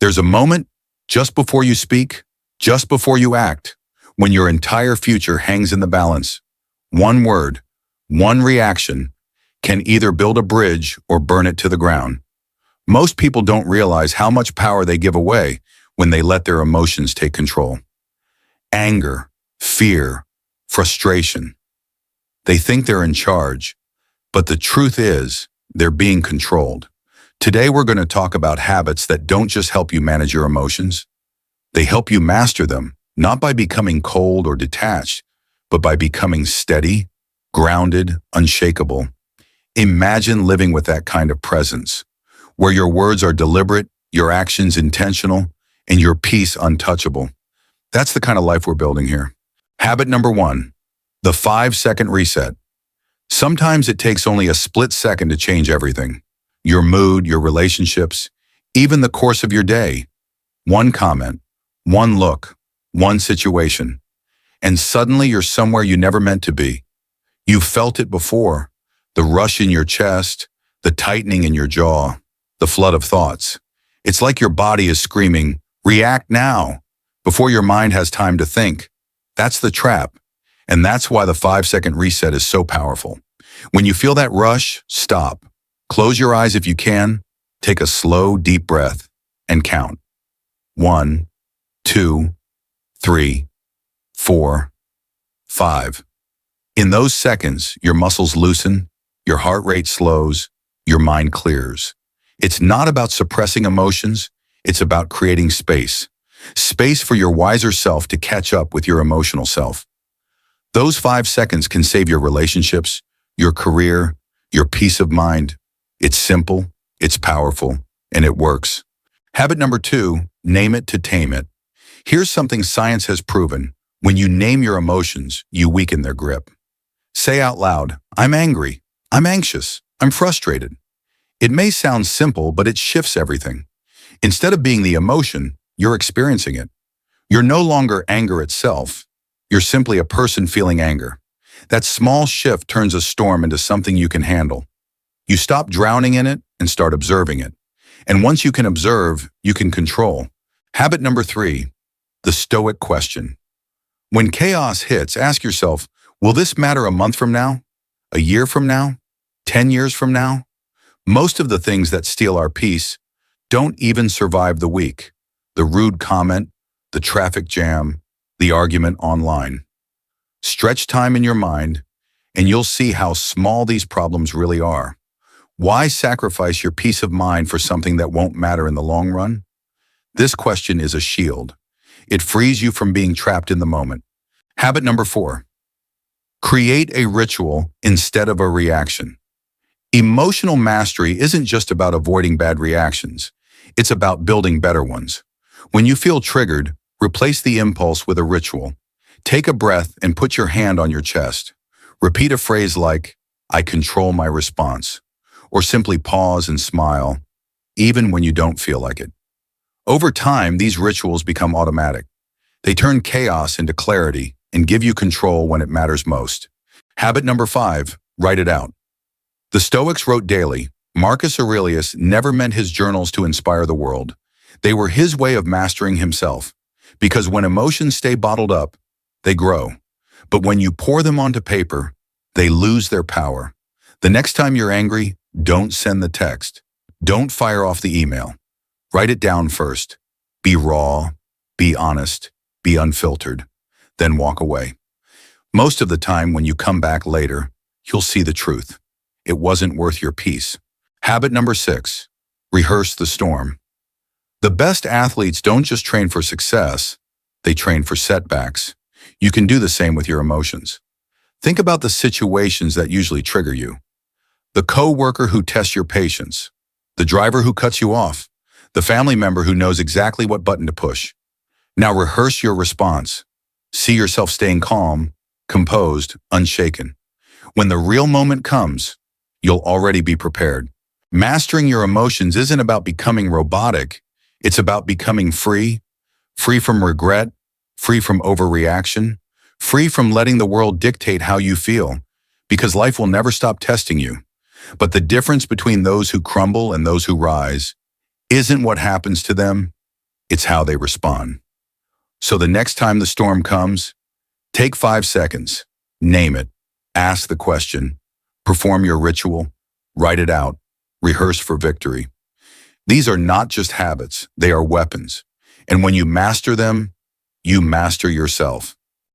There's a moment just before you speak, just before you act, when your entire future hangs in the balance. One word, one reaction can either build a bridge or burn it to the ground. Most people don't realize how much power they give away when they let their emotions take control. Anger, fear, frustration. They think they're in charge, but the truth is they're being controlled. Today we're going to talk about habits that don't just help you manage your emotions. They help you master them, not by becoming cold or detached, but by becoming steady, grounded, unshakable. Imagine living with that kind of presence, where your words are deliberate, your actions intentional, and your peace untouchable. That's the kind of life we're building here. Habit number 1, the 5-second reset. Sometimes it takes only a split second to change everything. Your mood, your relationships, even the course of your day. One comment, one look, one situation, and suddenly you're somewhere you never meant to be. You've felt it before, the rush in your chest, the tightening in your jaw, the flood of thoughts. It's like your body is screaming, react now, before your mind has time to think. That's the trap, and that's why the 5-second reset is so powerful. When you feel that rush, stop. Close your eyes if you can, take a slow, deep breath, and count. 1, 2, 3, 4, 5. In those seconds, your muscles loosen, your heart rate slows, your mind clears. It's not about suppressing emotions, it's about creating space. Space for your wiser self to catch up with your emotional self. Those 5 seconds can save your relationships, your career, your peace of mind. It's simple, it's powerful, and it works. Habit number 2, name it to tame it. Here's something science has proven. When you name your emotions, you weaken their grip. Say out loud, I'm angry, I'm anxious, I'm frustrated. It may sound simple, but it shifts everything. Instead of being the emotion, you're experiencing it. You're no longer anger itself. You're simply a person feeling anger. That small shift turns a storm into something you can handle. You stop drowning in it and start observing it. And once you can observe, you can control. Habit number 3, the Stoic Question. When chaos hits, ask yourself, will this matter a month from now? A year from now? 10 years from now? Most of the things that steal our peace don't even survive the week. The rude comment, the traffic jam, the argument online. Stretch time in your mind, and you'll see how small these problems really are. Why sacrifice your peace of mind for something that won't matter in the long run? This question is a shield. It frees you from being trapped in the moment. Habit number 4, create a ritual instead of a reaction. Emotional mastery isn't just about avoiding bad reactions. It's about building better ones. When you feel triggered, replace the impulse with a ritual. Take a breath and put your hand on your chest. Repeat a phrase like, I control my response. Or simply pause and smile, even when you don't feel like it. Over time, these rituals become automatic. They turn chaos into clarity and give you control when it matters most. Habit number 5, write it out. The Stoics wrote daily. Marcus Aurelius never meant his journals to inspire the world. They were his way of mastering himself. Because when emotions stay bottled up, they grow. But when you pour them onto paper, they lose their power. The next time you're angry, don't send the text. Don't fire off the email. Write it down first. Be raw, be honest, be unfiltered. Then walk away. Most of the time when you come back later, you'll see the truth. It wasn't worth your peace. Habit number 6, rehearse the storm. The best athletes don't just train for success, they train for setbacks. You can do the same with your emotions. Think about the situations that usually trigger you. The coworker who tests your patience, the driver who cuts you off, the family member who knows exactly what button to push. Now rehearse your response. See yourself staying calm, composed, unshaken. When the real moment comes, you'll already be prepared. Mastering your emotions isn't about becoming robotic. It's about becoming free, free from regret, free from overreaction, free from letting the world dictate how you feel, because life will never stop testing you. But the difference between those who crumble and those who rise isn't what happens to them, it's how they respond. So the next time the storm comes, take 5 seconds, name it, ask the question, perform your ritual, write it out, rehearse for victory. These are not just habits, they are weapons. And when you master them, you master yourself.